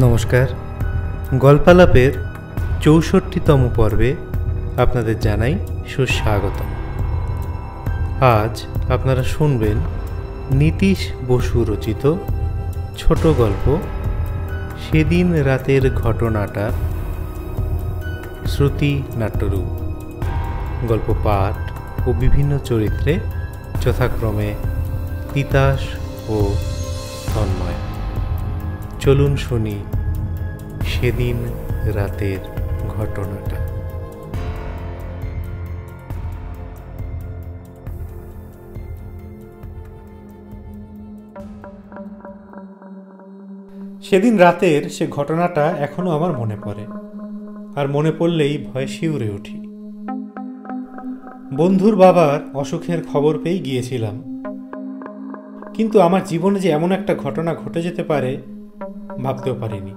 নমস্কার, গল্পালাপের ৬৪তম পর্বে আপনাদের জানাই সুস্বাগতম। আজ আপনারা শুনবেন নীতিশ বসু রচিত ছোট গল্প সেদিন রাতের ঘটনাটা শ্রুতি নাট্যরূপ। গল্প পাঠ ও বিভিন্ন চরিত্রে যথাক্রমে তিতাস ও তন্ময়। চলুন শুনি সেদিন রাতের ঘটনাটা। সেদিন রাতের সে ঘটনাটা এখনো আমার মনে পড়ে, আর মনে পড়লেই ভয়ে শিউরে উঠি। বন্ধুর বাবার অসুখের খবর পেয়ে গিয়েছিলাম, কিন্তু আমার জীবনে যে এমন একটা ঘটনা ঘটে যেতে পারে ভাবতেও পারিনি।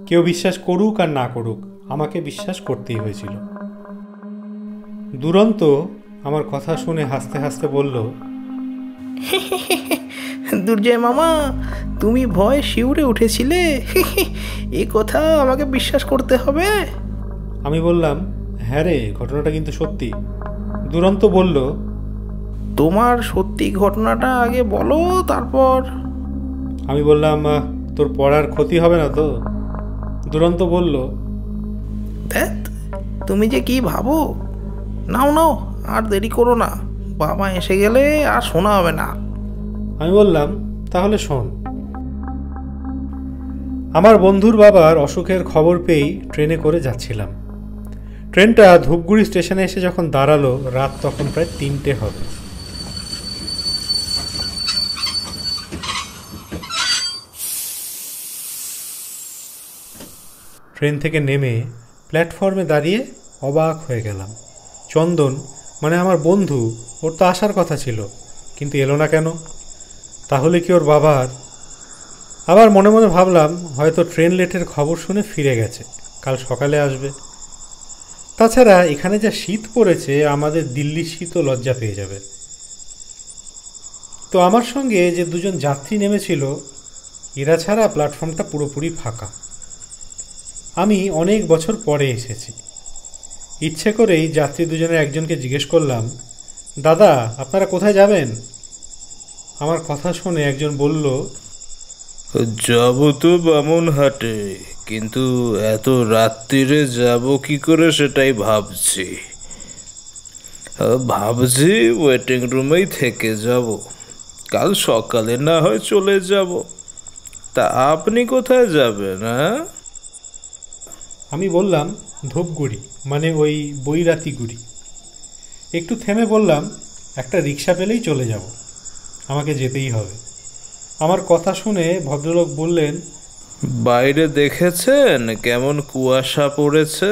কেউ বিশ্বাস করুক আর না করুক, আমাকে বিশ্বাস করতেই হয়েছিল। দুরন্ত আমার কথা শুনে হাসতে হাসতে বলল, দুর্জয় মামা, তুমি ভয় শিউরে উঠেছিলে, এ কথা আমাকে বিশ্বাস করতে হবে। আমি বললাম, হ্যাঁ রে, ঘটনাটা কিন্তু সত্যি। দুরন্ত বলল, তোমার সত্যি ঘটনাটা আগে বলো, তারপর। আমি বললাম, তোর পড়ার ক্ষতি হবে না তো? দুরন্ত বলল, ধ্যাৎ, তুমি যে কি ভাবো। নাও নাও, আর দেরি করো না, বাবা এসে গেলে আর শোনা হবে না। আমি বললাম, তাহলে শোন। আমার বন্ধুর বাবার অসুখের খবর পেয়েই ট্রেনে করে যাচ্ছিলাম। ট্রেনটা ধূপগুড়ি স্টেশনে এসে যখন দাঁড়ালো, রাত তখন প্রায় ৩টে হবে। ট্রেন থেকে নেমে প্ল্যাটফর্মে দাঁড়িয়ে অবাক হয়ে গেলাম। চন্দন, মানে আমার বন্ধু, ওর তো আসার কথা ছিল, কিন্তু এলো না কেন? তাহলে কি ওর বাবার? আবার মনে মনে ভাবলাম, হয়তো ট্রেন লেটের খবর শুনে ফিরে গেছে, কাল সকালে আসবে। তাছাড়া এখানে যা শীত পড়েছে, আমাদের দিল্লির শীতও লজ্জা পেয়ে যাবে। তো আমার সঙ্গে যে দুজন যাত্রী নেমেছিল, এরা ছাড়া প্ল্যাটফর্মটা পুরোপুরি ফাঁকা। আমি অনেক বছর পরে এসেছি। ইচ্ছে করেই যাত্রী দুজনের একজনকে জিজ্ঞেস করলাম, দাদা, আপনারা কোথায় যাবেন? আমার কথা শুনে একজন বলল, যাব তো বামনহাটে, কিন্তু এত রাত্রিরে যাব কি করে সেটাই ভাবছি ওয়েটিং রুমেই থেকে যাব, কাল সকালে না হয় চলে যাব। তা আপনি কোথায় যাবেন? আমি বললাম, ধূপগুড়ি, মানে ওই বৈরাতিগুড়ি। একটু থেমে বললাম, একটা রিক্সা পেলেই চলে যাব, আমাকে যেতেই হবে। আমার কথা শুনে ভদ্রলোক বললেন, বাইরে দেখেছেন কেমন কুয়াশা পড়েছে?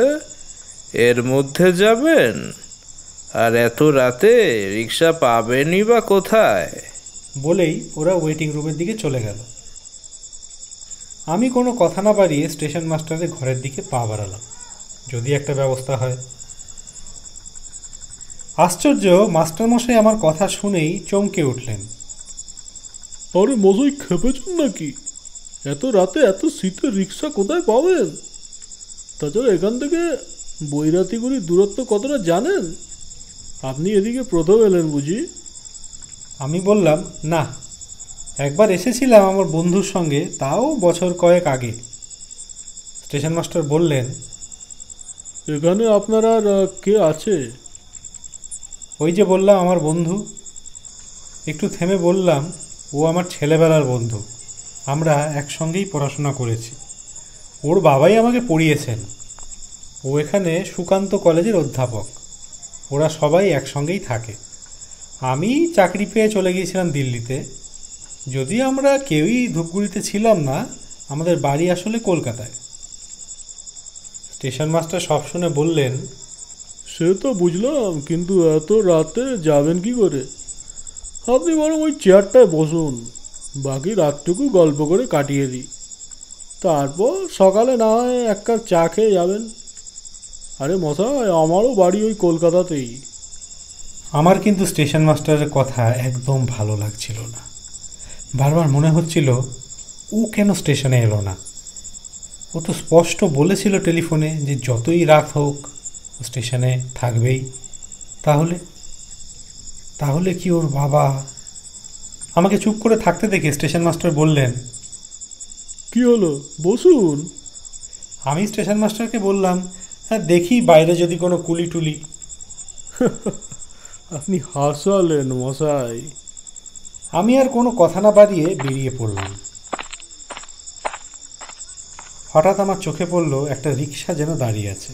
এর মধ্যে যাবেন? আর এত রাতে রিক্সা পাবেনই বা কোথায়? বলেই ওরা ওয়েটিং রুমের দিকে চলে গেল। আমি কোনো কথা না বাড়িয়ে স্টেশন মাস্টারের ঘরের দিকে পা বাড়ালাম, যদি একটা ব্যবস্থা হয়। আশ্চর্য, মাস্টারমশাই আমার কথা শুনেই চমকে উঠলেন। আরে মশাই, খেপেছেন নাকি? এত রাতে এত শীতের রিক্সা কোথায় পাবেন? তাছাড়া এখান থেকে বৈরাতিগুড়ির দূরত্ব কতটা জানেন? আপনি এদিকে প্রথম এলেন বুঝি? আমি বললাম, না, একবার এসেছিলাম আমার বন্ধুর সঙ্গে, তাও বছর কয়েক আগে। স্টেশন মাস্টার বললেন, এখানে আপনার আর কে আছে? ওই যে বললাম, আমার বন্ধু। একটু থেমে বললাম, ও আমার ছেলেবেলার বন্ধু, আমরা একসঙ্গেই পড়াশোনা করেছি। ওর বাবাই আমাকে পড়িয়েছেন। ও এখানে সুকান্ত কলেজের অধ্যাপক। ওরা সবাই একসঙ্গেই থাকে। আমি চাকরি পেয়ে চলে গিয়েছিলাম দিল্লিতে। যদি আমরা কেউই ধূপগুড়িতে ছিলাম না, আমাদের বাড়ি আসলে কলকাতায়। স্টেশন মাস্টার সব শুনে বললেন, সে তো বুঝলাম, কিন্তু এত রাতে যাবেন কি করে? আপনি বরং ওই চেয়ারটায় বসুন, বাকি রাতটুকু গল্প করে কাটিয়ে দিই, তারপর সকালে না হয় এক কাপ চা খেয়ে যাবেন। আরে মশাই, আমারও বাড়ি ওই কলকাতাতেই। আমার কিন্তু স্টেশন মাস্টারের কথা একদম ভালো লাগছিল না। বারবার মনে হচ্ছিল, ও কেন স্টেশনে এলো না? ও তো স্পষ্ট বলেছিল টেলিফোনে যে যতই রাত হোক ও স্টেশনে থাকবেই। তাহলে তাহলে কি ওর বাবা? আমাকে চুপ করে থাকতে দেখে স্টেশন মাস্টার বললেন, কি হলো, বসুন। আমি স্টেশন মাস্টারকে বললাম, হ্যাঁ দেখি বাইরে যদি কোনো কুলি টুলি। আপনি হাসালেন মশাই। আমি আর কোনো কথা না বাড়িয়ে বেরিয়ে পড়লাম। হঠাৎ আমার চোখে পড়ল একটা রিক্সা যেন দাঁড়িয়ে আছে।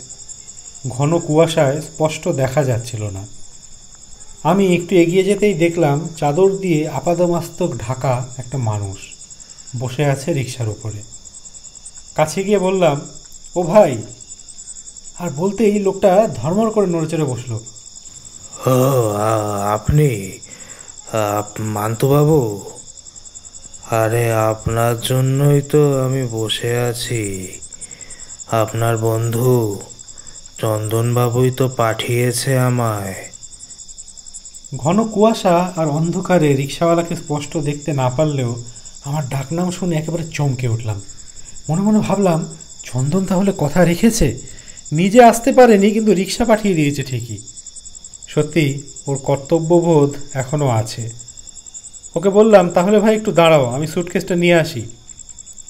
ঘন কুয়াশায় স্পষ্ট দেখা যাচ্ছিল না। আমি একটু এগিয়ে যেতেই দেখলাম চাদর দিয়ে আপাদমস্তক ঢাকা একটা মানুষ বসে আছে রিক্সার উপরে। কাছে গিয়ে বললাম, ও ভাই। আর বলতেই লোকটা ধর্মর করে নড়েচড়ে বসলো। ও আপনি মান্তুবাবু? আরে আপনার জন্যই তো আমি বসে আছি। আপনার বন্ধু চন্দনবাবুই তো পাঠিয়েছে আমায়। ঘন কুয়াশা আর অন্ধকারে রিক্সাওয়ালাকে স্পষ্ট দেখতে না পারলেও আমার ডাকনাম শুনে একেবারে চমকে উঠলাম। মনে মনে ভাবলাম, চন্দন তাহলে কথা রেখেছে, নিজে আসতে পারেনি কিন্তু রিক্সা পাঠিয়ে দিয়েছে ঠিকই। সত্যি ওর কর্তব্যবোধ এখনও আছে। ওকে বললাম, তাহলে ভাই একটু দাঁড়াও, আমি সুটকেসটা নিয়ে আসি।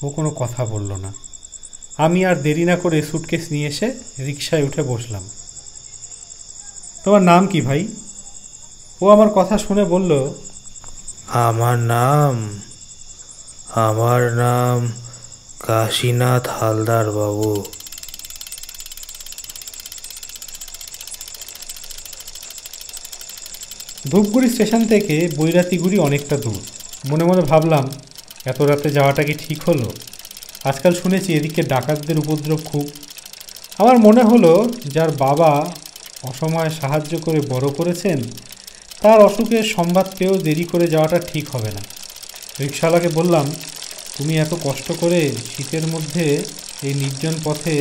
ও কোনো কথা বলল না। আমি আর দেরি না করে সুটকেস নিয়ে এসে রিক্সায় উঠে বসলাম। তোমার নাম কি ভাই? ও আমার কথা শুনে বলল, আমার নাম কাশীনাথ হালদার বাবু। ধূপগুড়ি স্টেশন থেকে বৈরাতিগুড়ি অনেকটা দূর। মনে মনে ভাবলাম, এত রাতে যাওয়াটা কি ঠিক হলো? আজকাল শুনেছি এদিকে ডাকাতদের উপদ্রব খুব। আমার মনে হলো, যার বাবা অসময়ে সাহায্য করে বড় করেছেন, তার অসুখের সংবাদ পেয়েও দেরি করে যাওয়াটা ঠিক হবে না। রিক্সাওয়ালাকে বললাম, তুমি এত কষ্ট করে শীতের মধ্যে এই নির্জন পথে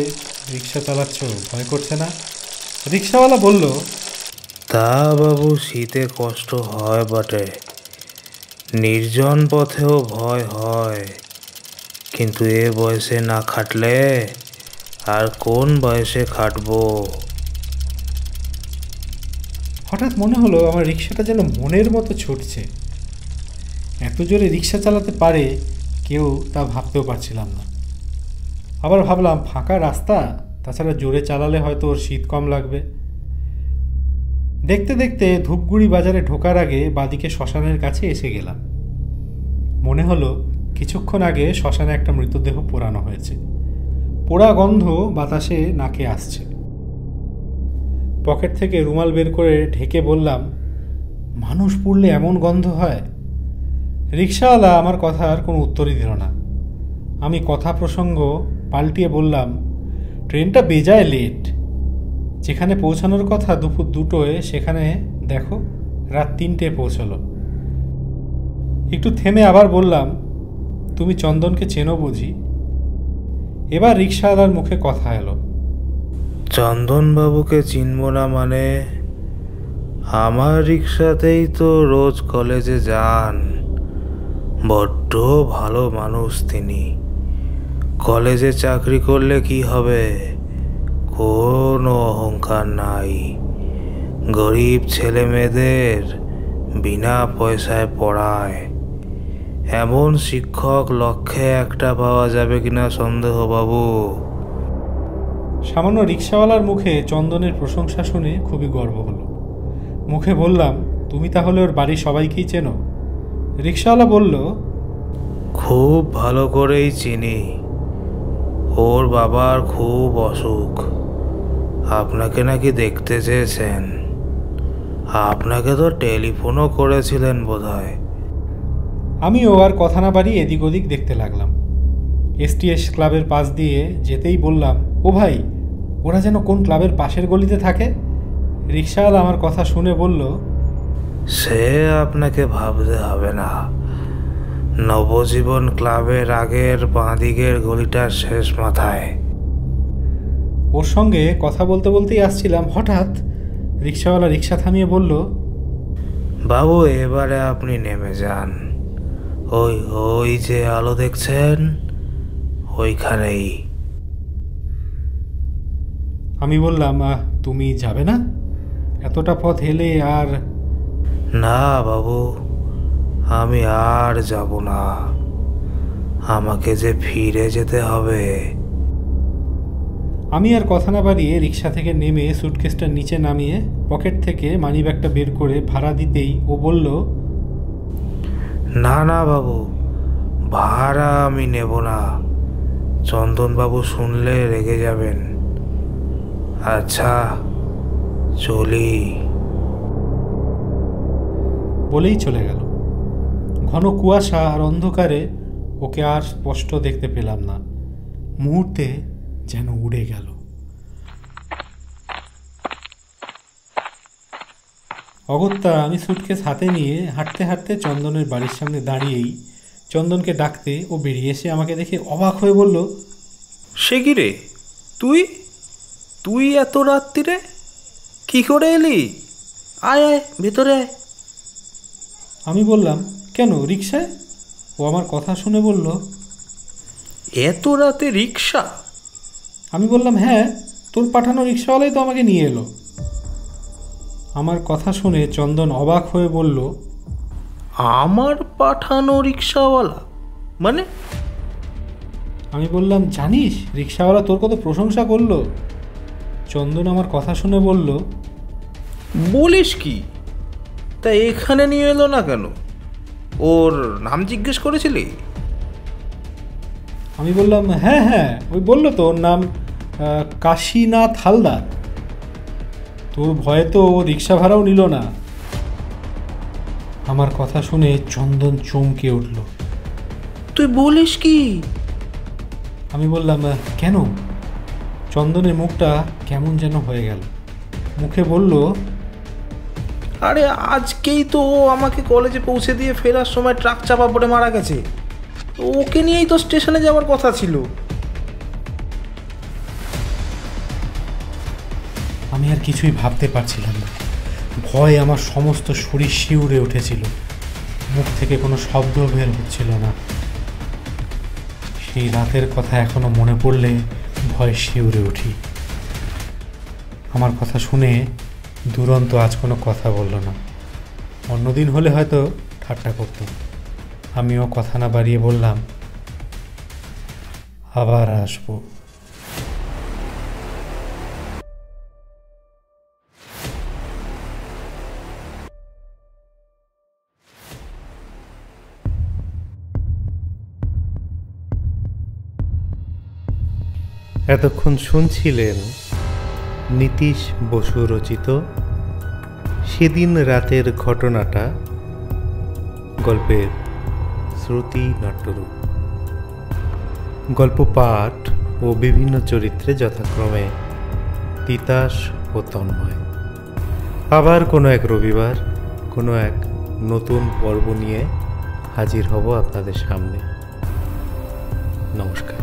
রিক্সা চালাচ্ছ, ভয় করছে না? রিক্সাওয়ালা বলল, তা বাবু, শীতে কষ্ট হয় বটে, নির্জন পথেও ভয় হয়, কিন্তু এ বয়সে না খাটলে আর কোন বয়সে খাটবো? হঠাৎ মনে হলো আমার রিক্সাটা যেন মনের মতো ছুটছে। এত জোরে রিক্সা চালাতে পারে কেউ, তা ভাবতেও পারছিলাম না। আবার ভাবলাম, ফাঁকা রাস্তা, তাছাড়া জোরে চালালে হয়তো ওর শীত কম লাগবে। দেখতে দেখতে ধূপগুড়ি বাজারে ঢোকার আগে বাদিকে শ্মশানের কাছে এসে গেলাম। মনে হলো কিছুক্ষণ আগে শ্মশানে একটা মৃতদেহ পোড়ানো হয়েছে। পোড়া গন্ধ বাতাসে নাকে আসছে। পকেট থেকে রুমাল বের করে ঢেকে বললাম, মানুষ পুড়লে এমন গন্ধ হয়? রিক্সাওয়ালা আমার কথার কোনো উত্তরই দিল না। আমি কথা প্রসঙ্গ পাল্টিয়ে বললাম, ট্রেনটা বেজায় লেট। যেখানে পৌঁছানোর কথা দুপুর 2টোয়, সেখানে দেখো রাত 3টে পৌঁছলো। একটু থেমে আবার বললাম, তুমি চন্দনকে চেনো বুঝি? এবার রিক্সাওয়ালার মুখে কথা এলো, চন্দনবাবুকে চিনব না মানে? আমার রিক্সাতেই তো রোজ কলেজে যান। বড্ড ভালো মানুষ তিনি। কলেজে চাকরি করলে কি হবে, কোনো অহংকার নাই। গরিব ছেলে মেয়েদের বিনা পয়সায় পড়ায়। এমন শিক্ষক লক্ষে একটা পাওয়া যাবে কিনা সন্দেহ বাবু। সামান্য রিক্সাওয়ালার মুখে চন্দনের প্রশংসা শুনে খুবই গর্ব হলো। মুখে বললাম, তুমি তাহলে ওর বাড়ির সবাইকেই চেনো? রিক্সাওয়ালা বলল, খুব ভালো করেই চিনি। ওর বাবার খুব অসুখ, আপনাকে নাকি দেখতে চেয়েছেন। আপনাকে তো টেলিফোনও করেছিলেন বোধহয়। আমিও আর কথা না বাড়িয়ে এদিক ওদিক দেখতে লাগলাম। STS ক্লাবের পাশ দিয়ে যেতেই বললাম, ও ভাই, ওরা যেন কোন ক্লাবের পাশের গলিতে থাকে। রিক্সাওয়ালা আমার কথা শুনে বলল, সে আপনাকে ভাবতে হবে না। নবজীবন ক্লাবের আগের বাঁদিকের গলিটার শেষ মাথায়। ওর সঙ্গে কথা বলতে বলতেই আসছিলাম, হঠাৎ রিক্সাওয়ালা রিক্সা থামিয়ে বলল, বাবু এবারে আপনি নেমে যান। ওই ওই যে আলো দেখছেন, ওইখানেই। আমি বললাম, তুমি যাবে না? এতটা পথ এলে আর... না বাবু, আমি আর যাব না। আমাকে যে ফিরে যেতে হবে। আমি আর কথা না বাড়িয়ে রিক্সা থেকে নেমে সুটকেসটা নিচে নামিয়ে পকেট থেকে মানিব্যাগটা বের করে ভাড়া দিতেই ও বলল, না না বাবু, ভাড়া আমি নেব না। চন্দনবাবু শুনলে রেগে যাবেন। আচ্ছা, চলি। বলেই চলে গেল। ঘন কুয়াশা আর অন্ধকারে ওকে আর স্পষ্ট দেখতে পেলাম না। মুহূর্তে যেন উড়ে গেল। অগত্যা আমি সুটকেস হাতে নিয়ে হাঁটতে হাঁটতে চন্দনের বাড়ির সামনে দাঁড়িয়েই চন্দনকে ডাকতে ও বেরিয়ে এসে আমাকে দেখে অবাক হয়ে বলল, সে কি রে, তুই তুই এত রাত্রিরে কি করে এলি? আয় আয়, ভেতরে আয়। আমি বললাম, কেন, রিক্সায়? ও আমার কথা শুনে বলল, এত রাতে রিক্সা? আমি বললাম, হ্যাঁ, তোর পাঠানো রিক্সাওয়ালাই তো আমাকে নিয়ে এলো। আমার কথা শুনে চন্দন অবাক হয়ে বলল, আমার পাঠানো রিক্সাওয়ালা মানে? আমি বললাম, জানিস রিক্সাওয়ালা তোর কত প্রশংসা করলো। চন্দন আমার কথা শুনে বলল, বলিস কি? তা এখানে নিয়ে এলো না কেন? ওর নাম জিজ্ঞেস করেছিলি? আমি বললাম, হ্যাঁ হ্যাঁ, ওই বললো তো ওর নাম কাশীনাথ হালদার। তোর ভয়ে তো ও রিক্সা ভাড়াও নিল না। আমার কথা শুনে চন্দন চমকে উঠল। তুই বলিস কি? আমি বললাম, কেন? চন্দনের মুখটা কেমন যেন হয়ে গেল। মুখে বলল, আরে আজকেই তো ও আমাকে কলেজে পৌঁছে দিয়ে ফেরার সময় ট্রাক চাপা পড়ে মারা গেছে। ওকে নিয়েই তো স্টেশনে যাওয়ার কথা ছিল। আমি আর কিছুই ভাবতে পারছিলাম না। ভয় আমার সমস্ত শরীর শিউরে উঠেছিল। মুখ থেকে কোনো শব্দ বের হচ্ছিল না। সেই রাতের কথা এখনো মনে পড়লে ভয় শিউরে উঠি। আমার কথা শুনে দুরন্ত আজ কোনো কথা বলল না। অন্যদিন হলে হয়তো ঠাট্টা করত। আমিও কথা না বাড়িয়ে বললাম, আবার আসবো। এতক্ষণ শুনছিলেন নীতিশ বসু রচিত সেদিন রাতের ঘটনাটা, গল্পের শ্রুতি নাট্যরূপ। গল্প পাঠ ও বিভিন্ন চরিত্রে যথাক্রমে তিতাস ও তন্ময়। আবার কোনো এক রবিবার কোনো এক নতুন পর্ব নিয়ে হাজির হব আপনাদের সামনে। নমস্কার।